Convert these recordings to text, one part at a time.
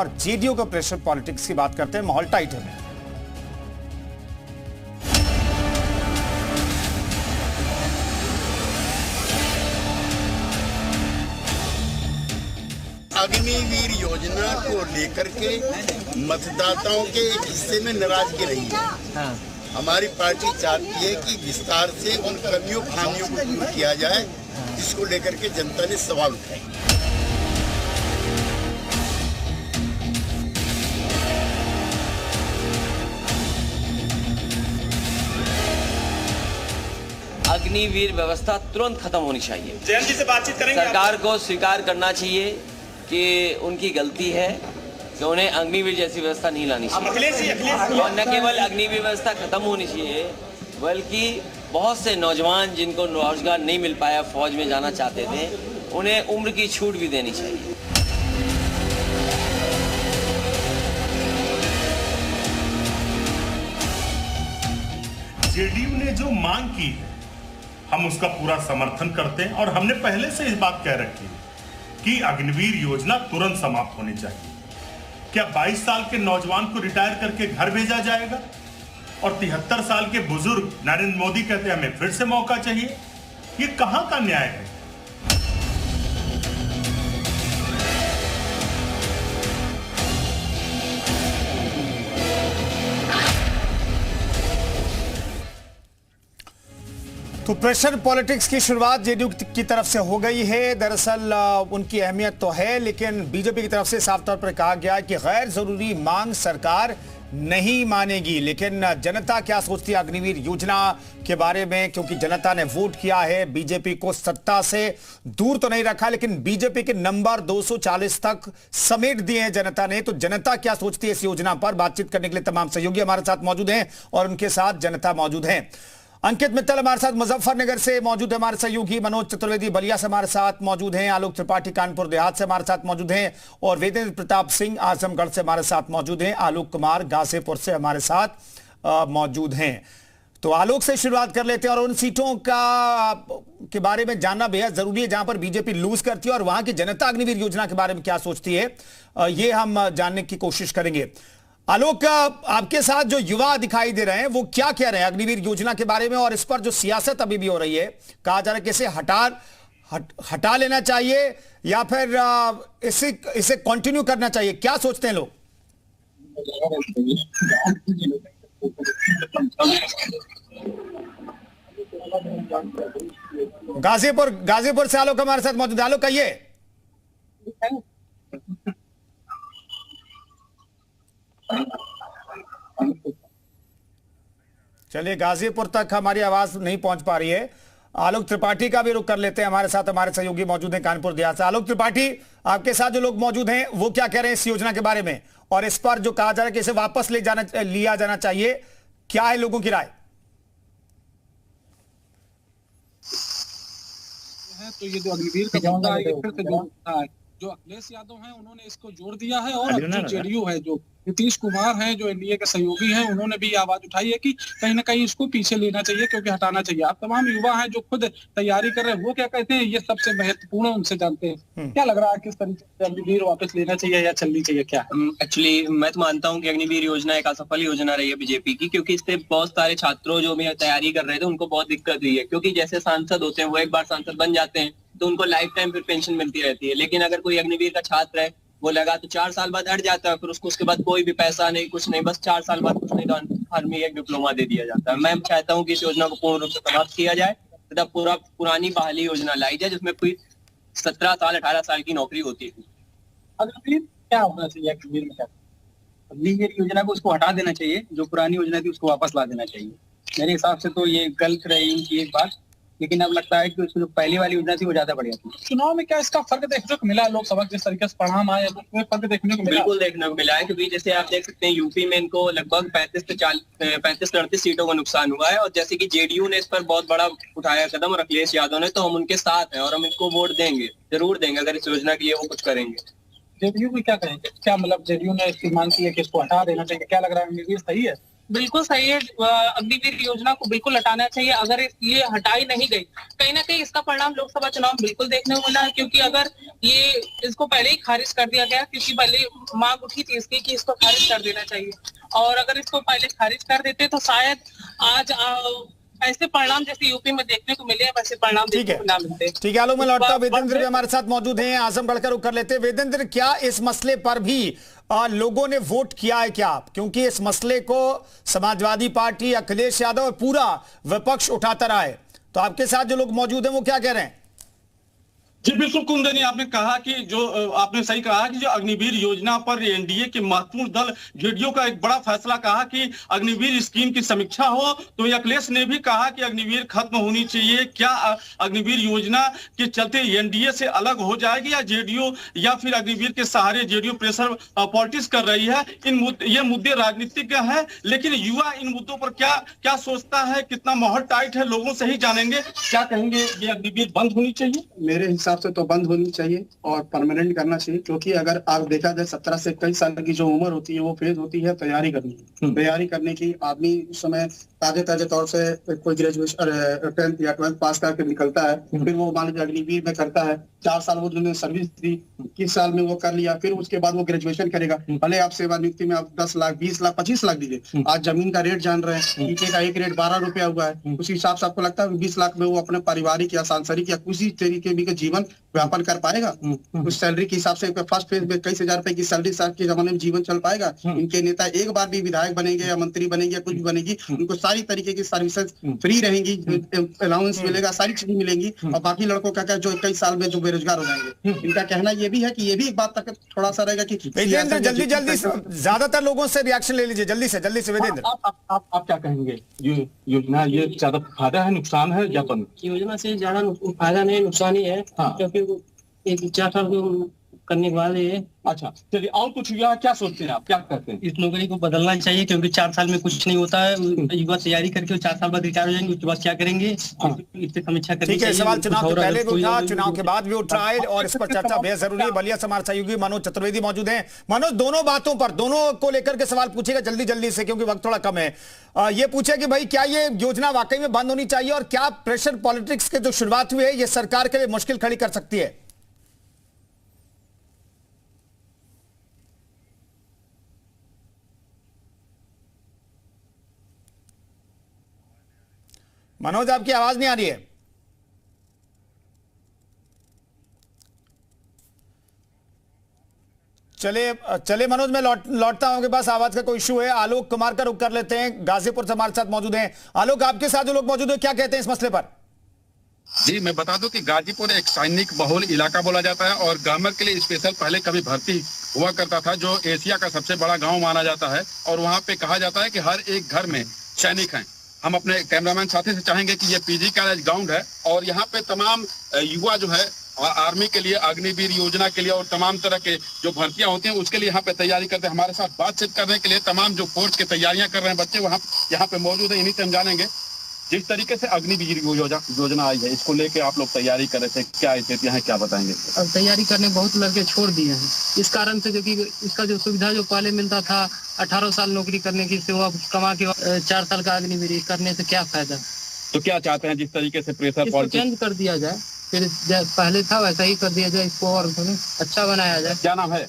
और जेडीयू के pressure politics की बात करते हैं। माहौल टाइट है। अग्निवीर योजना को लेकर के मतदाताओं के एक हिस्से में नाराजगी रही है। हमारी पार्टी चाहती है कि विस्तार से उन कमियों खामियों को दूर किया जाए, जिसको लेकर के जनता ने सवाल उठाए। अग्निवीर व्यवस्था तुरंत खत्म होनी चाहिए। जयंत जी से बातचीत करेंगे। सरकार को स्वीकार करना चाहिए कि उनकी गलती है कि उन्हें अग्निवीर जैसी व्यवस्था नहीं लानी चाहिए। और न केवल अग्निवीर व्यवस्था खत्म होनी चाहिए, बल्कि बहुत से नौजवान जिनको रोजगार नहीं मिल पाया, फौज में जाना चाहते थे, उन्हें उम्र की छूट भी देनी चाहिए। जेडीयू ने जो मांग की है, हम उसका पूरा समर्थन करते हैं और हमने पहले से इस बात कह रखी है कि अग्निवीर योजना तुरंत समाप्त होनी चाहिए। क्या 22 साल के नौजवान को रिटायर करके घर भेजा जाएगा और 73 साल के बुजुर्ग नरेंद्र मोदी कहते हैं हमें फिर से मौका चाहिए? ये कहां का न्याय है? तो प्रेशर पॉलिटिक्स की शुरुआत जेडीयू की तरफ से हो गई है। दरअसल उनकी अहमियत तो है, लेकिन बीजेपी की तरफ से साफ तौर पर कहा गया कि गैर जरूरी मांग सरकार नहीं मानेगी। लेकिन जनता क्या सोचती है अग्निवीर योजना के बारे में, क्योंकि जनता ने वोट किया है, बीजेपी को सत्ता से दूर तो नहीं रखा, लेकिन बीजेपी के नंबर 240 तक समेट दिए हैं जनता ने। तो जनता क्या सोचती है इस योजना पर, बातचीत करने के लिए तमाम सहयोगी हमारे साथ मौजूद हैं और उनके साथ जनता मौजूद है। अंकित मित्तल हमारे साथ मुजफ्फरनगर से मौजूद है, हमारे सहयोगी मनोज चतुर्वेदी बलिया से हमारे साथ मौजूद हैं, आलोक त्रिपाठी कानपुर देहात से हमारे साथ मौजूद हैं और वेदेंद्र प्रताप सिंह आजमगढ़ से हमारे साथ मौजूद हैं, आलोक कुमार गाजीपुर से हमारे साथ मौजूद हैं। तो आलोक से शुरुआत कर लेते हैं और उन सीटों के बारे में जानना बेहद जरूरी है जहां पर बीजेपी लूज करती है और वहां की जनता अग्निवीर योजना के बारे में क्या सोचती है, ये हम जानने की कोशिश करेंगे। आलोक, आपके साथ जो युवा दिखाई दे रहे हैं वो क्या कह रहे हैं अग्निवीर योजना के बारे में, और इस पर जो सियासत अभी भी हो रही है, कहा जा रहा है कि इसे हटा लेना चाहिए या फिर इसे कंटिन्यू करना चाहिए, क्या सोचते हैं लोग? गाजीपुर से आलोक हमारे साथ मौजूद है। आलोक कहिए। चलिए, गाजीपुर तक हमारी आवाज नहीं पहुंच पा रही है। आलोक त्रिपाठी का भी रुख कर लेते हैं, हमारे साथ हमारे सहयोगी मौजूद हैं कानपुर देहात से। आलोक त्रिपाठी, आपके साथ जो लोग मौजूद हैं वो क्या कह रहे हैं इस योजना के बारे में, और इस पर जो कहा जा रहा है कि इसे वापस लिया जाना चाहिए, क्या है लोगों की राय? तो ये जो अग्निवीर का मुद्दा है, फिर से जो अखिलेश यादव हैं उन्होंने इसको जोड़ दिया है, और जो जेडीयू है, जो नीतीश कुमार हैं, जो एनडीए के सहयोगी हैं, उन्होंने भी आवाज उठाई है कि कहीं ना कहीं इसको पीछे लेना चाहिए, क्योंकि हटाना चाहिए। आप तमाम युवा हैं जो खुद तैयारी कर रहे हैं, वो क्या कहते हैं, ये सबसे महत्वपूर्ण उनसे जानते हैं। क्या लग रहा है, किस तरीके से अग्निवीर वापस लेना चाहिए या चलनी चाहिए, क्या? एक्चुअली मैं तो मानता हूँ कि अग्निवीर योजना एक असफल योजना रही है बीजेपी की, क्योंकि इससे बहुत सारे छात्रों जो भी तैयारी कर रहे थे उनको बहुत दिक्कत हुई है। क्योंकि जैसे सांसद होते हैं, वो एक बार सांसद बन जाते हैं तो उनको लाइफ टाइम फिर पेंशन मिलती रहती है, लेकिन अगर कोई अग्निवीर का छात्र है, वो लगा तो 4 साल बाद हट जाता है, फिर उसके बाद कोई भी पैसा नहीं, कुछ नहीं, बस 4 साल बाद कुछ नहीं तो आर्मी एक डिप्लोमा दे दिया जाता है। मैं चाहता हूँ कि इस योजना को पूर्ण रूप से समाप्त किया जाए तथा पुरानी बहाली योजना लाई जाए, जिसमें कोई 17 साल 18 साल की नौकरी होती है। अग्निवीर क्या होना चाहिए? अग्निवीर में क्या, अग्निवीर योजना को उसको हटा देना चाहिए, जो पुरानी योजना थी उसको वापस ला देना चाहिए। मेरे हिसाब से तो ये गलत रही उनकी एक बात, लेकिन अब लगता है कि उसकी जो पहली वाली योजना थी वो ज्यादा बढ़िया थी। चुनाव में क्या इसका फर्क देखने को मिला? लोकसभा जिस तरीके से परिणाम आए, उसमें फर्क देखने को मिला? बिल्कुल देखने को मिला है, क्योंकि जैसे आप देख सकते हैं यूपी में इनको लगभग 35-38 सीटों का नुकसान हुआ है, और जैसे कि जेडीयू ने इस पर बहुत बड़ा उठाया कदम और अखिलेश यादव ने, तो हम उनके साथ हैं और हम इनको वोट देंगे, जरूर देंगे अगर इस योजना के लिए वो कुछ करेंगे। जेडीयू भी क्या करेंगे? क्या मतलब जेडीयू ने इसकी मांग की है कि इसको हटा देना चाहिए? क्या लग रहा है, अग्निवीर सही है? बिल्कुल सही है। अग्निवीर योजना को बिल्कुल हटाना चाहिए। अगर ये हटाई नहीं गई, कहीं ना कहीं इसका परिणाम लोकसभा चुनाव में बिल्कुल देखने को मिला है, क्योंकि अगर ये इसको पहले ही खारिज कर दिया गया, क्योंकि पहले मांग उठी थी इसकी कि इसको खारिज कर देना चाहिए, और अगर इसको पहले खारिज कर देते तो शायद आज ऐसे परिणाम जैसे यूपी में देखने को मिले वैसे परिणाम देखने को ना मिलते। ठीक है, आलोक मैं लौटता हूं। वेदेंद्र भी हमारे साथ मौजूद हैं, आजमगढ़ का रुख कर लेते हैं। वेदेंद्र, क्या इस मसले पर भी लोगों ने वोट किया है क्या? क्योंकि इस मसले को समाजवादी पार्टी, अखिलेश यादव और पूरा विपक्ष उठाता रहा है, तो आपके साथ जो लोग मौजूद हैं वो क्या कह रहे हैं? जी बिल्कुल कुंदनी, आपने कहा कि जो आपने सही कहा कि जो अग्निवीर योजना पर एनडीए के महत्वपूर्ण दल जेडीयू का एक बड़ा फैसला कहा कि अग्निवीर स्कीम की समीक्षा हो, तो अखिलेश ने भी कहा कि अग्निवीर खत्म होनी चाहिए। क्या अग्निवीर योजना के चलते एनडीए से अलग हो जाएगी, या जेडीयू या फिर अग्निवीर के सहारे जेडीयू प्रेशर पॉलिटिक्स कर रही है? ये मुद्दे राजनीतिक है, लेकिन युवा इन मुद्दों पर क्या सोचता है, कितना माहौल टाइट है, लोगों से ही जानेंगे। क्या कहेंगे, ये अग्निवीर बंद होनी चाहिए? मेरे हिसाब से तो बंद होनी चाहिए और परमानेंट करना चाहिए, क्योंकि अगर आप देखा जाए 17 से 21 साल की जो उम्र होती है वो फेज होती है तैयारी करने की। आदमी उस समय ताजे तौर से कोई ग्रेजुएशन 10th या 12th पास करके निकलता है, फिर वो मान लीजिए अग्निवीर में करता है, 4 साल वो जिन्होंने सर्विस दी, 21 साल में वो कर लिया, फिर उसके बाद वो ग्रेजुएशन करेगा। भले आप सेवानियुक्ति में आप 10 लाख 20 लाख 25 लाख दीजिए, आज जमीन का रेट जान रहे हैं, ईंटे का एक रेट 12 रुपया हुआ है, उसी हिसाब से आपको लगता है 20 लाख में वो अपने पारिवारिक या सांसारिक या किसी तरीके भी का जीवन व्यापन कर पाएगा? उस सैलरी के हिसाब से फर्स्ट फेज में 21,000 रुपए की सैलरी के जमाने में जीवन चल पाएगा? इनके नेता एक बार भी विधायक बनेंगे या मंत्री बनेंगे या कुछ भी बनेगी, उनको सारी तरीके की सर्विसेज फ्री रहेंगी, अलाउंस मिलेगा, सारी चीजें मिलेंगी, और बाकी लड़कों का क्या जो 21 साल में जो बेरोजगार हो जाएंगे। इनका कहना ये भी है कि ये भी एक बात तक थोड़ा सा रहेगा कि जल्दी ज्यादातर लोगों से रिएक्शन ले लीजिए, जल्दी से वेदेंद्र। आप क्या कहेंगे, ये योजना ये ज्यादा फायदा है नुकसान है या बंद? योजना से ज्यादा फायदा नहीं नुकसान ही है, क्योंकि एक 4 साल करने के बाद ये। अच्छा चलिए, और कुछ युवा क्या सोचते हैं, आप क्या करते हैं? इस नौकरी को बदलना चाहिए, क्योंकि 4 साल में कुछ नहीं होता है। युवा तैयारी करके 4 साल बाद रिटायर हो जाएंगे, उसके बाद क्या करेंगे, इससे समीक्षा करनी चाहिए। ठीक है, सवाल चुनाव के पहले भी उठा, चुनाव के बाद भी उठ रहा है, और इस पर चर्चा बेहद जरूरी है। बलिया से हमारे सहयोगी मनोज चतुर्वेदी मौजूद हैं। मनोज, दोनों बातों पर, दोनों को लेकर के सवाल पूछेगा जल्दी से, क्योंकि वक्त थोड़ा कम है। ये पूछे कि भाई क्या ये योजना वाकई में बंद होनी चाहिए, और क्या प्रेशर पॉलिटिक्स के जो शुरुआत हुई है ये सरकार के लिए मुश्किल खड़ी कर सकती है? मनोज, आपकी आवाज नहीं आ रही है। चले मनोज, मैं लौटता हूं, आपके पास आवाज का कोई इशू है। आलोक कुमार का रुख कर लेते हैं, गाजीपुर से हमारे साथ मौजूद हैं। आलोक, आपके साथ जो लोग मौजूद हैं क्या कहते हैं इस मसले पर? जी मैं बता दूं कि गाजीपुर एक सैनिक बहुल इलाका बोला जाता है, और ग्रामीण के लिए स्पेशल पहले कभी भर्ती हुआ करता था, जो एशिया का सबसे बड़ा गांव माना जाता है, और वहां पे कहा जाता है कि हर एक घर में सैनिक हैं। हम अपने कैमरामैन साथी से चाहेंगे कि ये पीजी कॉलेज ग्राउंड है, और यहाँ पे तमाम युवा जो है आर्मी के लिए, अग्निवीर योजना के लिए और तमाम तरह के जो भर्तियां होती हैं उसके लिए यहाँ पे तैयारी करते हैं। हमारे साथ बातचीत करने के लिए तमाम जो फोर्स की तैयारियां कर रहे हैं बच्चे वहाँ यहाँ पे मौजूद है, इन्हीं से हम जानेंगे जिस तरीके से अग्निवीर योजना आई है, इसको लेके आप लोग तैयारी कर रहे थे, क्या स्थितियां हैं, क्या बताएंगे? अब तैयारी करने बहुत लड़के छोड़ दिए हैं इस कारण से, क्योंकि इसका जो सुविधा जो पहले मिलता था 18 साल नौकरी करने की, से वो कमा के 4 साल का अग्निवीर करने से क्या फायदा? तो क्या चाहते हैं जिस तरीके से प्रेशर पॉलिटिक्स चेंज कर दिया जाए, फिर पहले था वैसा ही कर दिया जाए, इसको और अच्छा बनाया जाए। क्या नाम है?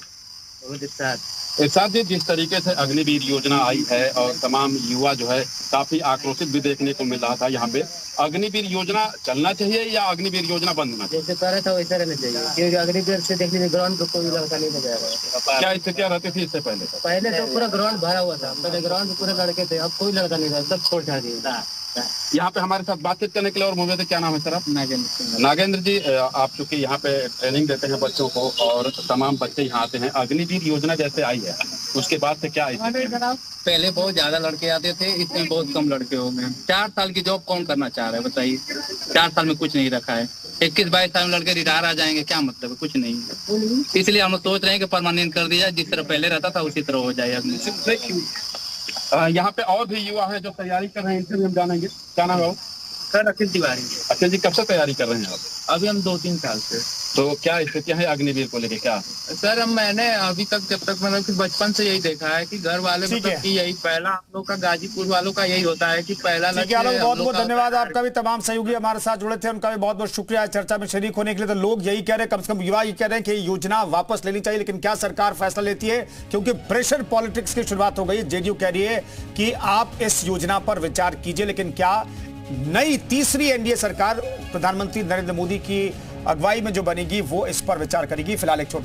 इरशाद जी, जिस तरीके से अग्निवीर योजना आई है और तमाम युवा जो है काफी आक्रोशित भी देखने को मिल रहा था, यहाँ पे अग्निवीर योजना चलना चाहिए या अग्निवीर योजना बंद होना चाहिए? जैसे कर रहा था वैसा रहना चाहिए, क्योंकि अग्निवीर से देख लीजिए ग्राउंड तो कोई लड़का नहीं बजाएगा। क्या स्थितियाँ रहती थी इससे पहले? पहले तो पूरा ग्राउंड भरा हुआ था, पहले ग्राउंड में पूरे लड़के थे, अब कोई लड़का नहीं था, सब छोड़ छाड़ दिए। यहाँ पे हमारे साथ बातचीत करने के लिए और मौजूद है, क्या नाम है सर आप? नागेंद्र जी, आप चूंकि यहाँ पे ट्रेनिंग देते हैं बच्चों को और तमाम बच्चे यहाँ आते हैं, अग्निवीर योजना जैसे आई है उसके बाद से क्या है? पहले बहुत ज्यादा लड़के आते थे, इसमें बहुत कम लड़के हो गए। 4 साल की जॉब कौन करना चाह रहा है बताइए? 4 साल में कुछ नहीं रखा है, 21-22 साल में लड़के रिटायर आ जाएंगे, क्या मतलब है? कुछ नहीं। इसलिए हम सोच रहे हैं कि परमानेंट कर दिया, जिस तरह पहले रहता था उसी तरह हो जाए। यहाँ पे और भी युवा है जो तैयारी कर रहे हैं, इनसे भी हम जानेंगे। क्या नाम है? सर अखिल तिवारी। अखिल जी, कब से तैयारी कर रहे हैं आप? अभी हम 2-3 साल से। तो क्या स्थितियां हैं अग्निवीर को लेके? क्या सर मैंने अभी तक जब तक मतलब कि बचपन से यही देखा है कि घर वाले मतलब कि यही पहला हम लोग का गाजीपुर वालों का यही होता है कि पहला बहुत बहुत धन्यवाद आपका भी। तमाम सहयोगी हमारे साथ जुड़े थे, उनका भी बहुत बहुत शुक्रिया चर्चा में शरीक होने के लिए। तो लोग यही कह रहे हैं, कम से कम युवा ये कह रहे हैं कि योजना वापस लेनी चाहिए, लेकिन क्या सरकार फैसला लेती है? क्योंकि प्रेशर पॉलिटिक्स की शुरुआत हो गई। जेडीयू कह रही है कि आप इस योजना पर विचार कीजिए, लेकिन क्या नई तीसरी एनडीए सरकार प्रधानमंत्री नरेंद्र मोदी की अगुवाई में जो बनेगी वो इस पर विचार करेगी? फिलहाल एक छोटा